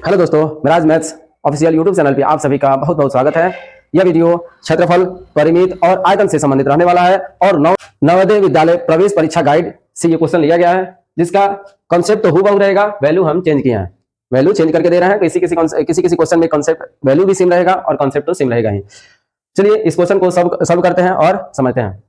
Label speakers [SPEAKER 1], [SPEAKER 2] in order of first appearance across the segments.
[SPEAKER 1] Hello दोस्तों, Miraj maths official YouTube channel पे आप सभी का बहुत बहुत स्वागत है। यह वीडियो क्षेत्रफल, परिमित और आयतन से संबंधित रहने वाला है और नवोदय विद्यालय प्रवेश परीक्षा गाइड से ये क्वेश्चन लिया गया है, जिसका कॉन्सेप्ट तो हूबहू रहेगा, वैल्यू हम चेंज किए हैं, वैल्यू चेंज करके दे रहे हैं। किसी किसी क्वेश्चन में कॉन्सेप्ट वैल्यू भी सेम रहेगा और कॉन्सेप्ट तो सेम रहेगा ही। चलिए इस क्वेश्चन को सॉल्व करते हैं और समझते हैं।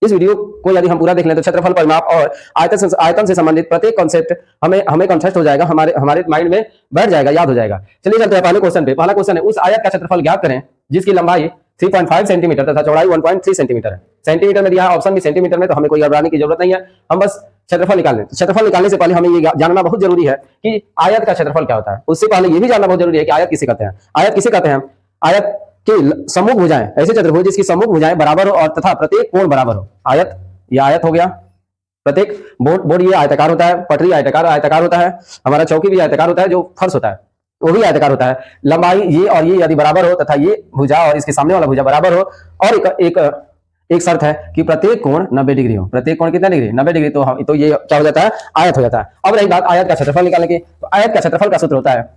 [SPEAKER 1] इस वीडियो को यदि हम पूरा देख लें तो क्षेत्रफल, परिमाप और आयतन से संबंधित प्रत्येक कॉन्सेप्ट हमें कॉन्सेप्ट हो जाएगा, हमारे माइंड में बैठ जाएगा, याद हो जाएगा। चलिए चलते हैं पहले क्वेश्चन पे। पहला क्वेश्चन है, उस आयत का क्षेत्रफल ज्ञात करें जिसकी लंबाई 3.5 सेंटीमीटर तथा चौड़ाई 1.3 सेंटीमीटर है। सेंटीमीटर में दिया है, ऑप्शन भी सेंटीमीटर में, तो हमें कोई घबराने की जरूरत नहीं है, हम बस क्षेत्रफल निकाल लें। क्षेत्रफल निकालने से पहले हमें ये जानना बहुत जरूरी है कि आयत का क्षेत्रफल क्या होता है। उससे पहले ये भी जानना बहुत जरूरी है कि आयत किसे कहते हैं। आयत किसे कहते हैं? आयत की सम्मुख भुजाएं, ऐसे चतुर्भुज जिसकी सम्मुख भुजाएं बराबर हो और तथा प्रत्येक कोण बराबर हो। आयत, ये आयत हो गया। प्रत्येक बोर्ड ये आयताकार होता है, पटरी आयताकार होता है, हमारा चौकी भी आयताकार होता है, जो फर्श होता है वो भी आयताकार होता है। लंबाई ये और ये यदि बराबर हो तथा ये भुजा और इसके सामने वाला भुजा बराबर हो, और एक शर्त है कि प्रत्येक कोण 90 डिग्री हो। प्रत्येक कोण कितना डिग्री? 90 डिग्री। तो ये क्या हो जाता है? आयत हो जाता है। अब रही बात आयत का क्षेत्रफल निकालने की, तो आयत का क्षेत्रफल का सूत्र होता है,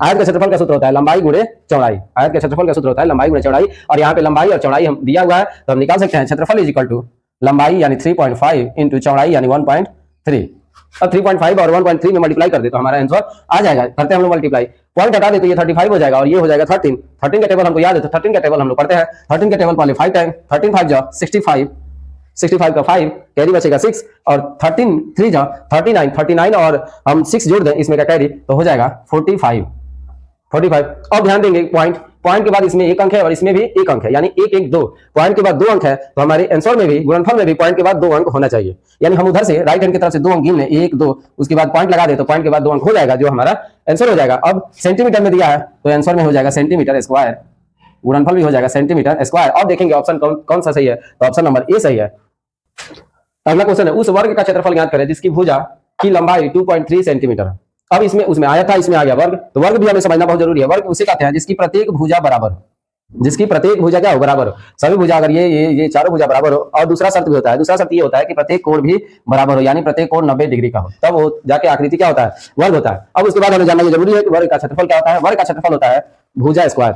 [SPEAKER 1] आयत का क्षेत्रफल का सूत्र होता है लंबाई गुणे चौड़ाई। आयत का क्षेत्रफल का सूत्र होता है लंबाई गुणे चौड़ाई, और यहाँ पे लंबाई और चौड़ाई हम दिया हुआ है, तो हम निकाल सकते हैं क्षेत्रफल इज इक्वल टू लंबाई यानी 3.5 इंटू चौड़ाई यानी 1.3। अब 3.5 और 1.3 में मल्टीप्लाई कर दे तो हमारा आंसर आ जाएगा। करते हैं हम लोग मल्टीप्लाई, पॉइंट हटा दे तो ये 35 हो जाएगा और ये हो जाएगा 13। 13 का टेबल हमको याद है, तो 13 का टेबल हम लोग पढ़ते हैं। 13 का टेबल पहले 5 टाइम, 13 5 जा 65, 65 का 5 कैरी बचेगा 6, और 13 3 जा 39, 39 और हम 6 जोड़ दें इसमें का कैरी, तो हो जाएगा 45। अब ध्यान देंगे पॉइंट के बाद इसमें एक अंक है और इसमें भी एक अंक है, यानी 1 1 2। पॉइंट के बाद 2 अंक है, तो हमारे आंसर में भी, गुणनफल में भी पॉइंट के बाद 2 अंक होना चाहिए। यानी हम उधर से राइट हैंड की तरफ से 2 अंक गिन लें, 1 2, उसके बाद पॉइंट लगा दे तो पॉइंट के बाद 2 अंक हो जाएगा, जो हमारा आंसर हो जाएगा। अब सेंटीमीटर में दिया है तो आंसर में हो जाएगा सेंटीमीटर स्क्वायर, गुणनफल भी हो जाएगा सेंटीमीटर स्क्वायर। अब देखेंगे ऑप्शन कौन सा सही है, तो ऑप्शन नंबर ए सही है। अगला क्वेश्चन है, उस वर्ग का क्षेत्रफल ज्ञात करें जिसकी भुजा की लंबाई 2.3 सेंटीमीटर है। अब उसमें आया था, इसमें आ गया वर्ग, तो वर्ग भी हमें समझना बहुत जरूरी है। वर्ग उसे कहते हैं जिसकी प्रत्येक भुजा बराबर हो, जिसकी प्रत्येक भुजा क्या हो? बराबर हो। सभी भुजा, अगर ये चारों भुजा बराबर हो, और दूसरा शर्त भी होता है, दूसरा शर्त ये होता है कि प्रत्येक कोण भी बराबर हो, यानी प्रत्येक कोण 90 डिग्री का हो, तब वो जाके आकृति क्या होता है? वर्ग होता है। अब उसके बाद हमें जानना ये जरूरी है कि वर्ग का क्षेत्रफल क्या होता है। वर्ग का क्षेत्रफल होता है भुजा स्क्वायर।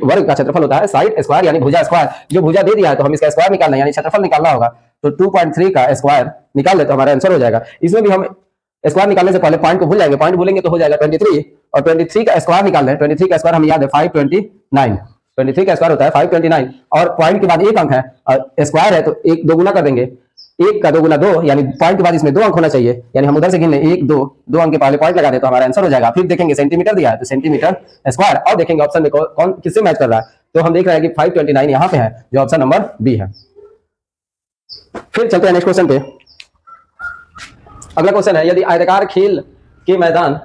[SPEAKER 1] वर्ग का क्षेत्रफल होता है साइड स्क्वायर यानी भुजा स्क्वायर। जो भुजा दे दिया है तो हम इसका स्क्वायर निकालना है, यानी क्षेत्रफल निकालना होगा, तो 2.3 का स्क्वायर निकाल ले तो हमारा आंसर हो जाएगा। इसमें भी हम स्क्वायर निकालने से पहले पॉइंट को भूल जाएंगे, पॉइंट भूलेंगे तो हो जाएगा 23, और 23 का स्क्वायर निकाल लें। 23 का स्क्वायर हमें याद है 529, 23 का स्क्वायर होता है 529, और पॉइंट के बाद एक अंक है और स्क्वायर है तो एक दो गुना कर देंगे, 1 का 2 गुना 2, यानी पॉइंट के बाद इसमें 2 अंक होना चाहिए, यानी हम उधर से गिन लें 1 2 अंक के पहले पॉइंट लगा दे तो हमारा आंसर हो जाएगा। फिर देखेंगे सेंटीमीटर दिया है तो सेंटीमीटर स्क्वायर, और देखेंगे ऑप्शन में कौन किससे मैच कर रहा है, तो हम देख रहे हैं कि 529 यहाँ पे है, जो ऑप्शन नंबर बी है। फिर चलते हैं नेक्स्ट क्वेश्चन पे। अगला क्वेश्चन है, यदि आयताकार खेल के मैदान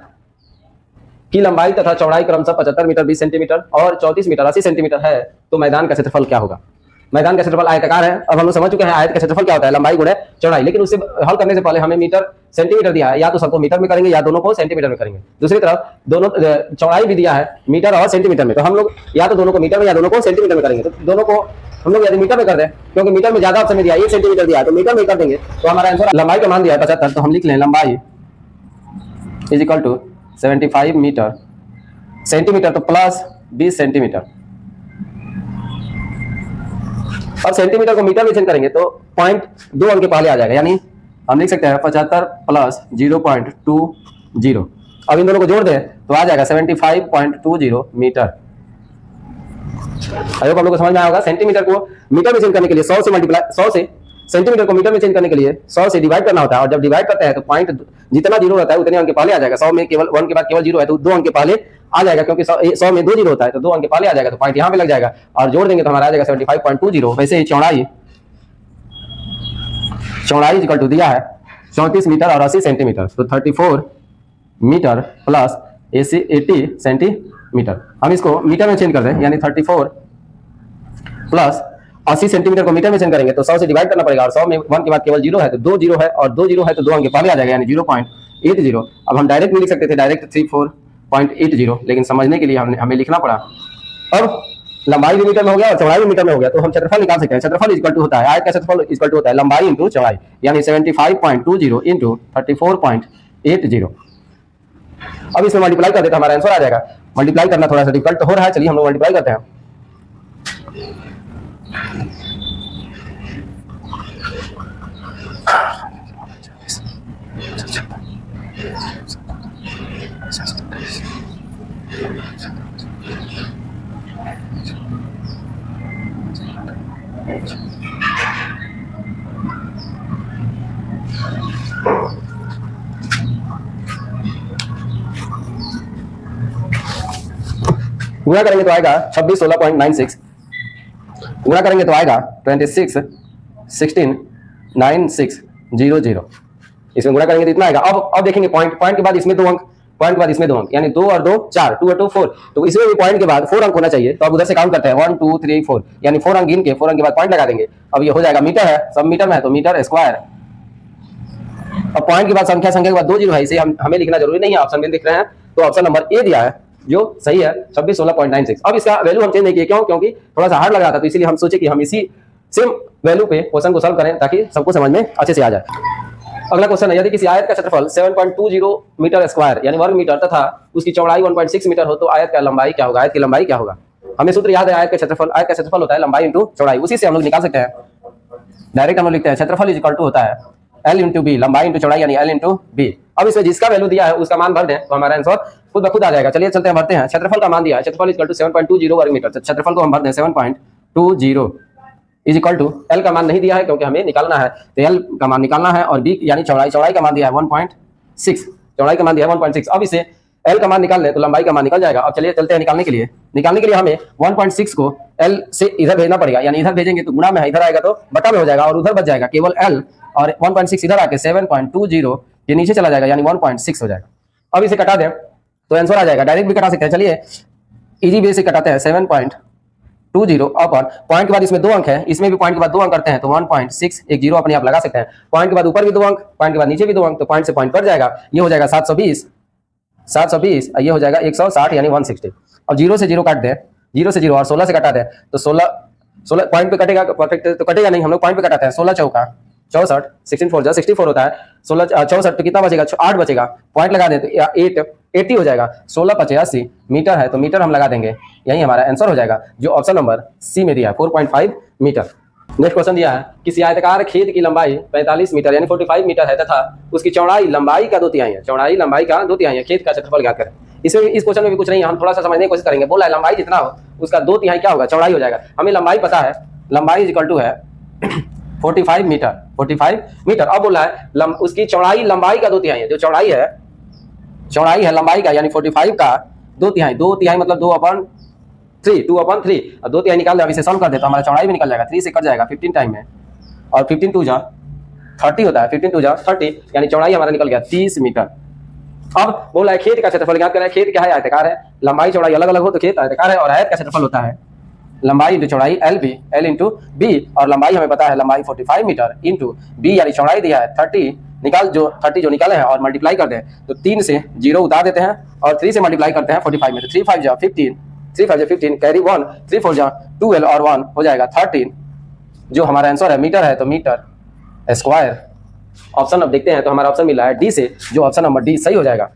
[SPEAKER 1] की लंबाई तथा चौड़ाई क्रमशः 75 मीटर 20 सेंटीमीटर और 34 मीटर 80 सेंटीमीटर है, तो मैदान का क्षेत्रफल क्या होगा? मैदान का क्षेत्रफल आयताकार है। अब हम लोग समझ चुके हैं आयत का क्षेत्रफल क्या होता है, लंबाई गुणे चौड़ाई, लेकिन उससे हल करने से पहले हमें मीटर सेंटीमीटर दिया है, या तो सबको मीटर में करेंगे या दोनों को सेंटीमीटर में करेंगे। दूसरी तरफ दोनों चौड़ाई भी दिया है मीटर और सेंटीमीटर में, तो हम लोग या तो दोनों को मीटर में या दोनों को सेंटीमीटर में करेंगे। तो दोनों को हम लोग यदि मीटर में कर दें, क्योंकि मीटर में ज्यादा ऑप्शन दिया है, 1 सेंटीमीटर दिया है, तो मीटर में कर देंगे तो हमारा आंसर, लंबाई का मान दिया है 75, तो हम लिख लें लंबाई is equal to 75 metre, centimetre तो प्लस 20 सेंटीमीटर। अब सेंटीमीटर को मीटर में चेंज करेंगे तो पॉइंट 2 अंक के पहले आ जाएगा, यानी हम लिख सकते हैं 75 प्लस 0.20। अब इन दोनों को जोड़ दें तो आ जाएगा 75.20 मीटर। आई होप हम लोग को समझ में आएगा। सेंटीमीटर को मीटर में चेंज करने के लिए 100 से मल्टीप्लाई, 100 से सेंटीमीटर को मीटर में चेंज करने के लिए 100 से डिवाइड करना होता है, और जब डिवाइड करते हैं तो पॉइंट जितना जीरो रहता है उतने अंक के पहले आ जाएगा। 100 में केवल 1 के बाद केवल 0 है तो 2 अंक के पहले आ जाएगा, क्योंकि 100 में 2 जीरो होता है तो 2 अंक के पहले आ जाएगा, तो पॉइंट यहाँ पे लग जाएगा और जोड़ देंगे तो हमारा आ जाएगा 75.20। वैसे ही चौड़ाई इक्वल टू दिया है 34 मीटर और 80 सेंटीमीटर, तो 34 मीटर प्लस 80 सेंटीमीटर। हम इसको मीटर में चेंज कर दें, यानी 34 प्लस 80 सेंटीमीटर को मीटर में चेंज करेंगे तो 100 से डिवाइड करना पड़ेगा, और 100 में 1 के बाद केवल 0 है तो 2 जीरो है, और 2 जीरो है तो 2 अंक के पहले आ जाएगा, यानी 0.80। अब हम डायरेक्ट भी लिख सकते थे, डायरेक्ट 34.80, लेकिन समझने के लिए हमें लिखना पड़ा। अब लंबाई भी मीटर में हो गया और चौड़ाई भी मीटर में हो गया, तो हम क्षेत्रफल निकाल सकते हैं। क्षेत्रफल इक्वल टू होता है, आयत का क्षेत्रफल इक्वल टू होता है लंबाई इंटू चौड़ाई, यानी 75.20 इंटू 34.80। अब इसमें मल्टीप्लाई कर देते हमारा आंसर आ जाएगा। मल्टीप्लाई करना थोड़ा सा डिफिकल्ट हो रहा है, चलिए हम लोग मल्टीप्लाई करते हैं। गुणा करेंगे तो आएगा 26 16.96, गुणा करेंगे तो आएगा 26 16 9600। इसमें गुणा करेंगे तो इतना आएगा। अब देखेंगे पॉइंट, पॉइंट के बाद इसमें 2 अंक, पॉइंट के बाद इसमें 2 अंक, यानी 2 और 2 4, 2 और 2 4, तो इसमें भी पॉइंट के बाद 4 अंक होना चाहिए। तो अब उधर से काउंट करते हैं 1 2 3 4, यानी 4 अंक गिन के 4 अंक के बाद पॉइंट लगा देंगे। अब ये हो जाएगा, मीटर है, सब मीटर में है तो मीटर स्क्वायर। अब पॉइंट के बाद संख्या, संख्या के बाद 2 जीरो है, इसे हमें लिखना जरूरी नहीं है, ऑप्शन में दिख रहे हैं, तो ऑप्शन नंबर ए दिया है जो सही है 26 16.96। अब इसका वैल्यू हम चेंज नहीं किए, क्यों? क्योंकि थोड़ा सा हार्ड लग रहा था, तो इसीलिए हम सोचे कि हम इसी सेम वैल्यू पे क्वेश्चन को सॉल्व करें ताकि सबको समझ में अच्छे से आ जाए। अगला क्वेश्चन है, यदि किसी आयत का क्षेत्रफल 7.20 मीटर स्क्वायर यानी वर्ग मीटर तथा उसकी चौड़ाई 1.6 मीटर हो तो आयत का लंबाई क्या होगा? आयत की लंबाई क्या होगा? हमें सूत्र याद है, आयत का क्षेत्रफल होता है लंबाई इंटू चौड़ाई, उसी से हम लोग निकाल सकते हैं। डायरेक्ट हम लोग लिखते हैं क्षेत्रफल इज इक्वल टू होता है L इंटू बी, लंबाई इंटू चौड़ाई यानी L इंटू बी। अब इसमें जिसका वैल्यू दिया है उसका मान भर दें तो हमारा आंसर खुद ब खुद आ जाएगा। चलिए चलते हैं, भरते हैं। क्षेत्रफल का मान दिया है, क्षेत्रफल इज इक्वल टू 7.20 वर्ग मीटर, तो क्षेत्रफल को हम भर दें 7.20 इज इक्वल टू, एल का मान नहीं दिया है क्योंकि हमें निकालना है, तो एल का मान निकालना है, और बी यानी चौड़ाई, चौड़ाई का मान दिया है 1.6, चौड़ाई का मान दिया है 1.6। अब इसे एल का मान निकाल ले तो लंबाई का मान निकल जाएगा। अब चलिए चलते हैं निकालने के लिए। निकालने के लिए हमें 1.6 को एल से इधर भेजना पड़ेगा, यानी इधर भेजेंगे तो गुणा में है, इधर आएगा तो बटा में हो जाएगा, और उधर बच जाएगा केवल एल, और 1.6 इधर आके 7.20 ये नीचे चला जाएगा, यानी 1.6 हो जाएगा। अब इसे कटा दें तो आंसर आ जाएगा, डायरेक्ट भी कटा सकते हैं। चलिए इजी वे से कटाते हैं, 7.20 अपन पॉइंट के बाद इसमें 2 अंक है, इसमें भी पॉइंट के बाद 2 अंक करते हैं तो 1.6 एक जीरो अपने आप लगा सकते हैं। पॉइंट के बाद ऊपर भी 2 अंक, पॉइंट के बाद नीचे भी 2 अंक, तो पॉइंट से पॉइंट कट जाएगा, ये हो जाएगा 720, ये हो जाएगा 160 यानी 160। अब 0 से 0 काट दें, 0 से 0 और 16 से कटा दें तो 16 पॉइंट पे कटेगा, परफेक्ट तो कटेगा नहीं, हम लोग पॉइंट पे कटाते हैं। 16 चौका 64, 16 4 64 होता है, 16 64 तो कितना बचेगा? 8 बचेगा, पॉइंट लगा दें तो 80 हो जाएगा। 16 × 85 मीटर है तो मीटर हम लगा देंगे, यही हमारा आंसर हो जाएगा जो ऑप्शन नंबर सी में दिया है 4.5 मीटर। नेक्स्ट क्वेश्चन दिया है, किसी आयताकार खेत की लंबाई 45 मीटर यानी 45 मीटर है तथा उसकी चौड़ाई लंबाई का 2/3 है, चौड़ाई लंबाई का 2/3 है, खेत का क्षेत्रफल ज्ञात करें। इसमें इस क्वेश्चन में भी कुछ नहीं है, हम थोड़ा सा समझने की कोशिश करेंगे। बोला है लंबाई जितना हो उसका 2/3 क्या होगा? चौड़ाई हो जाएगा। हमें लंबाई पता है, लंबाई इज इक्वल टू है 45 मीटर, 45 मीटर। अब बोला है उसकी चौड़ाई लंबाई का 2/3 है, जो चौड़ाई है लंबाई का यानी 45 का 2/3, 2/3 मतलब 2/3, 2/3 और 2/3 निकाल दे। अब इसे सॉल्व कर दे तो हमारा चौड़ाई भी निकल जाएगा, 3 से कट जाएगा 15 टाइम में, और 15 2 जा 30 होता है, 15 2 जा 30 यानी चौड़ाई हमारा निकल गया 30 मीटर। अब बोला है खेत का क्षेत्रफल ज्ञात करें। खेत क्या है? आयताकार है, लंबाई चौड़ाई अलग अलग हो तो खेत आयताकार है, और आयत का क्षेत्रफल होता है लंबाई इंटू चौड़ाई L इंटू बी, और लंबाई हमें पता है लंबाई 45 मीटर इंटू बी यानी चौड़ाई दिया है 30, निकाल जो 30 जो निकाले हैं और मल्टीप्लाई कर दें तो 3 से 0 उतार देते हैं और 3 से मल्टीप्लाई करते हैं 45 में, तो 3 5 जा 15, 3 5 जा 15, कैरी 1, 3 4 जा 12 और 1 हो जाएगा 13, जो हमारा आंसर है मीटर है तो मीटर स्क्वायर। ऑप्शन अब देखते हैं तो हमारा ऑप्शन मिला है डी से, जो ऑप्शन नंबर डी सही हो जाएगा।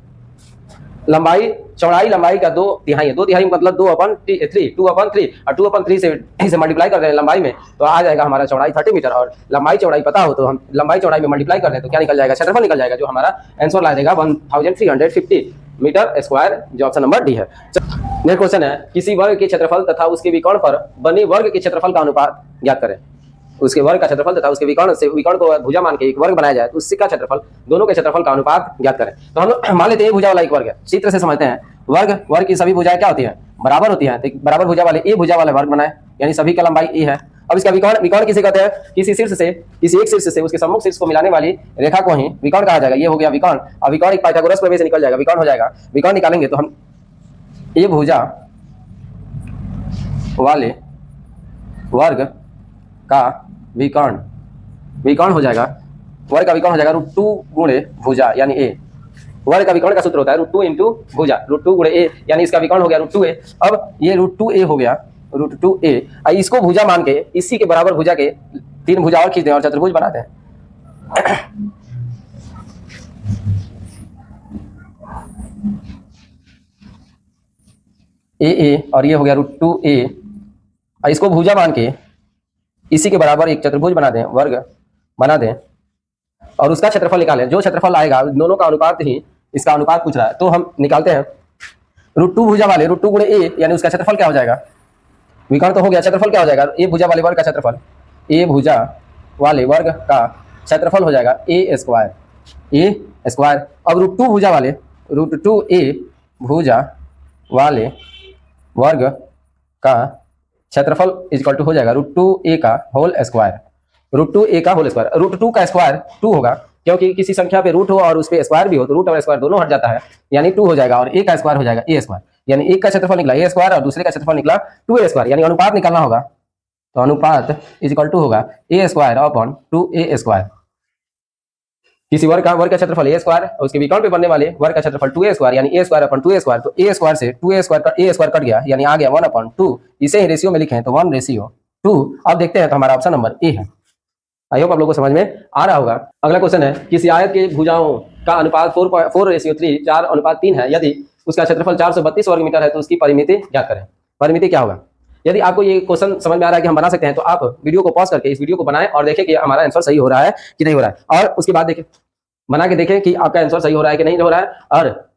[SPEAKER 1] लंबाई चौड़ाई लंबाई का 2/3 है, 2/3 मतलब 2/3, 2/3 और 2/3 से इसे मल्टीप्लाई कर दें लंबाई में तो आ जाएगा हमारा चौड़ाई 30 मीटर, और लंबाई चौड़ाई पता हो तो हम लंबाई चौड़ाई में मल्टीप्लाई कर दें तो क्या निकल जाएगा? क्षेत्रफल निकल जाएगा, जो हमारा आंसर ला देगा 1350 मीटर स्क्वायर, जो ऑप्शन नंबर डी है। नेक्स्ट क्वेश्चन है, किसी वर्ग के क्षेत्रफल तथा उसके विकर्ण पर बने वर्ग के क्षेत्रफल का अनुपात ज्ञात करें। उसके वर्ग का क्षेत्रफल तथा उसके विकर्ण को भुजा मान के एक वर्ग बनाया जाए तो उसका क्षेत्रफल, दोनों के क्षेत्रफल का अनुपात ज्ञात करें। तो हम लोग मान लेते हैं भुजा वाला एक वर्ग है, चित्र से समझते हैं। वर्ग की सभी भुजाएं क्या होती है? बराबर होती है, तो बराबर भुजा वाले ए भुजा वाले वर्ग बनाए, यानी सभी का लंबाई ए है। अब इसका विकर्ण किसे कहते हैं? किसी शीर्ष से, किसी एक शीर्ष से उसके सम्मुख शीर्ष को मिलाने वाली रेखा को ही विकर्ण कहा जाएगा। ये हो गया विकर्ण। अब विकर्ण एक पाइथागोरस प्रमेय से निकल जाएगा, विकर्ण हो जाएगा। विकर्ण निकालेंगे तो हम ए भुजा वाले वर्ग का विकर्ण हो जाएगा, वर्ग का विकर्ण हो जाएगा √2 गुणे भुजा यानी ए। वर्ग का विकर्ण का सूत्र होता है √2 इंटू भुजा, √2 गुणे ए, यानी इसका विकर्ण हो गया √2a। अब ये √2a हो गया, √2a। इसको भुजा मान के इसी के बराबर भुजा के 3 भुजा और खींच दें और चतुर्भुज बनाते हैं। ए और ये हो गया √2a। इसको भुजा मान के इसी के बराबर एक चतुर्भुज बना दें, वर्ग बना दें और उसका क्षेत्रफल निकालें। जो क्षेत्रफल आएगा दोनों का अनुपात ही इसका अनुपात पूछ रहा है, तो हम निकालते हैं। √2 भुजा वाले √2 गुणे a यानी उसका क्षेत्रफल क्या हो जाएगा, विकर्ण तो हो गया, क्षेत्रफल क्या हो जाएगा, a भुजा वाले वर्ग का क्षेत्रफल, a भुजा वाले वर्ग का क्षेत्रफल हो जाएगा a²। अब √2 भुजा वाले √2a भुजा वाले वर्ग का क्षेत्रफल इक्वल टू हो जाएगा √2a का होल स्क्वायर। √2a का होल स्क्वायर, √2 का स्क्वायर 2 होगा, क्योंकि किसी संख्या पे रूट हो और उस पे स्क्वायर भी हो तो रूट और स्क्वायर दोनों हट जाता है, यानी 2 हो जाएगा। और a का स्क्वायर हो जाएगा a², यानी एक का क्षेत्रफल निकला a² और दूसरे का क्षेत्रफल निकला 2a², यानी अनुपात निकालना होगा। तो अनुपात इक्वल टू होगा a² अपॉन 2a²। किसी वर्ग का क्षेत्रफल a² और उसके विकर्ण पे बनने वाले वर्ग का क्षेत्रफल 2a², यानी a² अपॉन 2a²। तो a² से 2a² कट गया, यानी आ गया 1/2। इसे ही रेशियो में लिखें तो 1:2। अब देखते हैं तो हमारा ऑप्शन नंबर ए है। आई होप आप लोगों को समझ में आ रहा होगा। अगला क्वेश्चन है, किसी आयत के भुजाओं का अनुपात 4:3 4:3 है, यदि उसका क्षेत्रफल 432 वर्ग मीटर है तो उसकी परिमिति ज्ञात करें। परिमिति क्या होगा? यदि आपको ये क्वेश्चन समझ में आ रहा है कि हम बना सकते हैं तो आप वीडियो को पॉज करके इस वीडियो को बनाएं और देखें कि हमारा आंसर सही हो रहा है कि नहीं हो रहा है, और उसके बाद देखें, बना के देखें कि आपका आंसर सही हो रहा है कि नहीं हो रहा है, और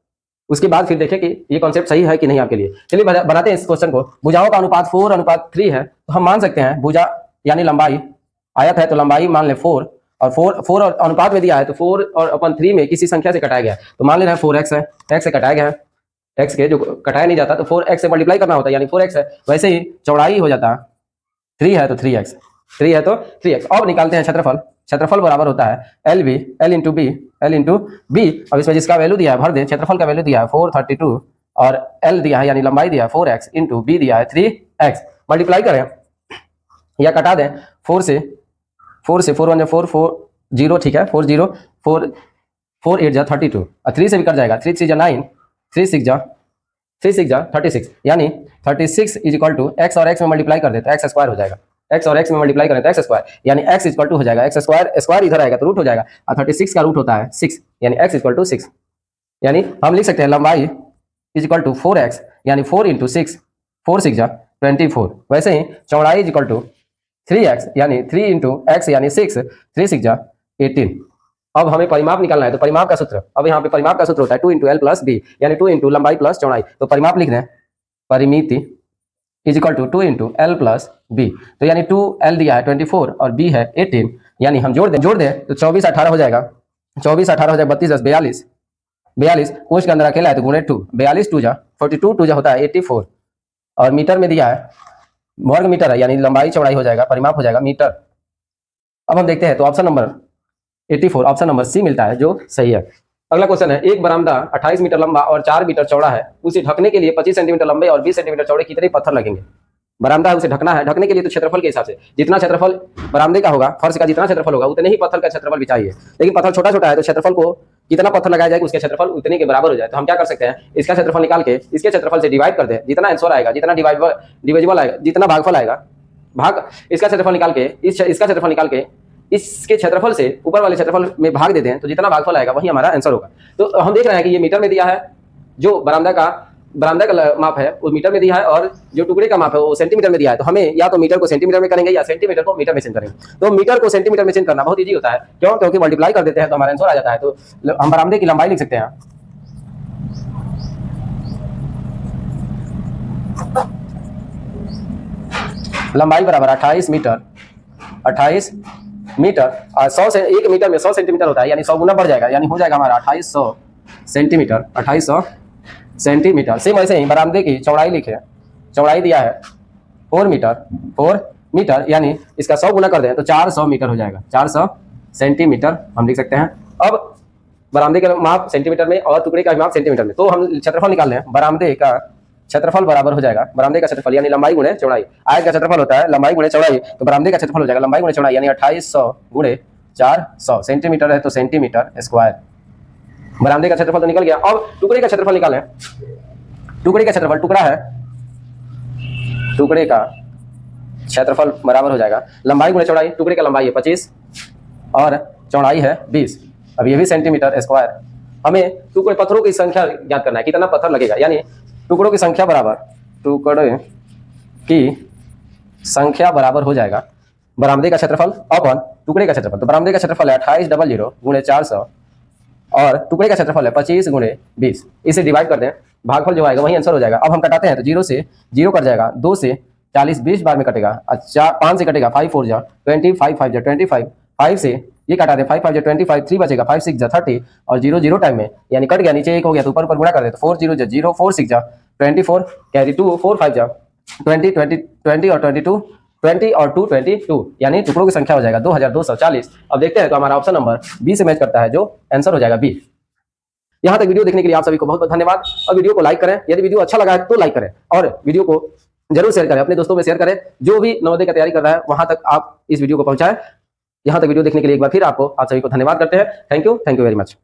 [SPEAKER 1] उसके बाद फिर देखें कि ये कॉन्सेप्ट सही है कि नहीं आपके लिए। चलिए बनाते हैं इस क्वेश्चन को। भुजाओं का अनुपात 4:3 है, तो हम मान सकते हैं भुजा यानी लंबाई, आयत है तो लंबाई मान ले 4, और 4 और अनुपात में दिया है तो 4/3 में किसी संख्या से कटाया गया, तो मान ले रहा है 4x है, x से कटाया गया है, x के जो कटाया नहीं जाता तो 4x से मल्टीप्लाई करना होता है, यानी 4x है। वैसे ही चौड़ाई हो जाता 3 है तो 3x, 3 है तो 3x। अब निकालते हैं क्षेत्रफल। क्षेत्रफल बराबर होता है LB L इंटू बी। अब इसमें जिसका वैल्यू दिया है भर दें। क्षेत्रफल का वैल्यू दिया है 432 और L दिया है यानी लंबाई दिया है 4x इंटू बी दिया है 3x। मल्टीप्लाई करें या कटा दें 4 से 4 1 4 4 0, ठीक है, 4 0 4 4 8 जा 32 और 3 से भी कट जाएगा, 3 3 जा 9 3 6 जा 36, यानी 36 इज इक्वल टू x और x में मल्टीप्लाई कर दे तो x स्क्वायर हो जाएगा। x और x में मल्टीप्लाई करें तो x स्क्वायर, यानी x इक्वल टू हो जाएगा x स्क्वायर, स्क्वायर इधर आएगा तो रूट हो जाएगा, और 36 का रूट होता है 6, यानी x इक्वल टू 6। यानी हम लिख सकते हैं लंबाई इज इक्वल टू 4x, यानी 4 इंटू 6, 4 6 जा 24। वैसे ही चौड़ाई इज इक्वल टू 3x, यानी 3 इंटू x यानी 6, 3 6 जा 18। अब हमें परिमाप निकालना है, तो परिमाप का सूत्र, अब यहाँ पे परिमाप का सूत्र होता है 2 इंटू एल प्लस बी, यानी 2 इंटू लंबाई प्लस चौड़ाई। तो परिमाप लिख दें, परिमिति is equal to 2 into L plus B. तो यानी 2l दिया है 24 और b है 18, यानी हम जोड़ दें तो 24 18 हो जाएगा, 24 18 हो जाएगा 32 10 42 कोष्ठ के अंदर अकेला है तो गुणे 2, 42 2 जा 42 2 जा होता है 84, और मीटर में दिया है वर्ग मीटर है, यानी लंबाई चौड़ाई हो जाएगा, परिमाप हो जाएगा मीटर। अब हम देखते हैं तो option number 84, option number C मिलता है जो सही है। अगला क्वेश्चन है, एक बरामदा 28 मीटर लंबा और 4 मीटर चौड़ा है, उसे ढकने के लिए 25 सेंटीमीटर लंबे और 20 सेंटीमीटर चौड़े कितने पत्थर लगेंगे? बरामदा है, उसे ढकना है, ढकने के लिए तो क्षेत्रफल के हिसाब से जितना क्षेत्रफल बरामदे का होगा, फर्श का जितना क्षेत्रफल होगा उतने ही पत्थर का क्षेत्रफल भी चाहिए, लेकिन पत्थर छोटा छोटा है तो क्षेत्रफल को कितना पत्थर लगाया जाए उसके क्षेत्रफल उतने के बराबर हो जाए। तो हम क्या कर सकते हैं, इसका क्षेत्रफल निकाल के इसके क्षेत्रफल से डिवाइड कर दें, जितना आंसर आएगा, जितना डिविजिबल आएगा, जितना भागफल आएगा, भाग इसका क्षेत्रफल निकाल के इसका क्षेत्रफल निकाल के इसके क्षेत्रफल से ऊपर वाले क्षेत्रफल में भाग देते हैं, तो जितना भागफल आएगा वही हमारा आंसर होगा। तो हम देख रहे हैं कि ये मीटर में दिया है, जो बरामदा का माप है वो मीटर में दिया है, और जो टुकड़े का माप है वो सेंटीमीटर में दिया है। तो हमें या तो मीटर को सेंटीमीटर में करेंगे या सेंटीमीटर को मीटर में चेंज करेंगे। तो मीटर को सेंटीमीटर में चेंज करना बहुत ईजी होता है, क्यों? क्योंकि मल्टीप्लाई कर देते हैं तो हमारा आंसर आ जाता है। तो हम बरामदे की लंबाई लिख सकते हैं, लंबाई बराबर 28 मीटर और 100 से 1 मीटर में 100 सेंटीमीटर होता है, यानी 100 गुना बढ़ जाएगा, यानी हो जाएगा हमारा 2800 सेंटीमीटर। सेम वैसे ही बरामदे की चौड़ाई लिखे, चौड़ाई दिया है 4 मीटर, यानी इसका 100 गुना कर दें तो 400 मीटर हो जाएगा, 400 सेंटीमीटर हम लिख सकते हैं। अब बरामदे का माप सेंटीमीटर में और टुकड़े का माप सेंटीमीटर में, तो हम क्षेत्रफल निकाल लें। बरामदे का क्षेत्रफल बराबर हो जाएगा, बरामदे का क्षेत्रफल यानी लंबाई गुणे चौड़ाई, आयत का क्षेत्रफल होता है लंबाई गुणे चौड़ाई, तो बरामदे का क्षेत्रफल हो जाएगा लंबाई गुणे चौड़ाई, यानी 2800 गुणे 400 सेंटीमीटर है तो सेंटीमीटर स्क्वायर। बरामदे का क्षेत्रफल तो निकल गया। अब टुकड़े का क्षेत्रफल निकालें। टुकड़े का क्षेत्रफल, टुकड़ा है, टुकड़े का क्षेत्रफल बराबर हो जाएगा लंबाई गुणे चौड़ाई। टुकड़े का लंबाई है 25 और चौड़ाई है 20, अब ये भी सेंटीमीटर स्क्वायर। हमें टुकड़े पत्थरों की संख्या ज्ञात करना है, कितना पत्थर लगेगा, यानी टुकड़ों की संख्या बराबर टुकड़े की संख्या बराबर हो जाएगा बरामदे का क्षेत्रफल अपॉन टुकड़े का क्षेत्रफल। तो बरामदे का क्षेत्रफल है 2800 गुणे 400 और टुकड़े का क्षेत्रफल है 25 गुणे 20। इसे डिवाइड कर दें, भागफल जो आएगा वही आंसर हो जाएगा। अब हम कटाते हैं तो 0 से 0 कट जाएगा, 2 से 40 20 बार में कटेगा, अच्छा 5 से कटेगा 5 4 जा 20 5 5 जा 25, 5 से ये कटा दे 5 5 जा 25, 3 बचेगा 5 6 जा 30 और 0 0 टाइम में यानी कट गया, नीचे 1 हो गया तो ऊपर ऊपर गुणा कर दे तो 4 0 जा 0 4 6 जा 24 कैरी 2 4 5 जा 20 20 20 और 22 20 और 2 22 यानी टुकड़ों की संख्या हो जाएगा 2240। अब देखते हैं तो हमारा ऑप्शन नंबर बी से मैच करता है, जो आंसर हो जाएगा बी। यहाँ तक वीडियो देखने के लिए आप सभी को बहुत बहुत धन्यवाद और वीडियो को लाइक करें, यदि वीडियो अच्छा लगा है तो लाइक करें और वीडियो को जरूर शेयर करें, अपने दोस्तों में शेयर करें, जो भी नवोदय की तैयारी कर रहा है वहां तक आप इस वीडियो को पहुंचाएं। यहाँ तक वीडियो देखने के लिए एक बार फिर आप सभी को धन्यवाद करते हैं। Thank you very much.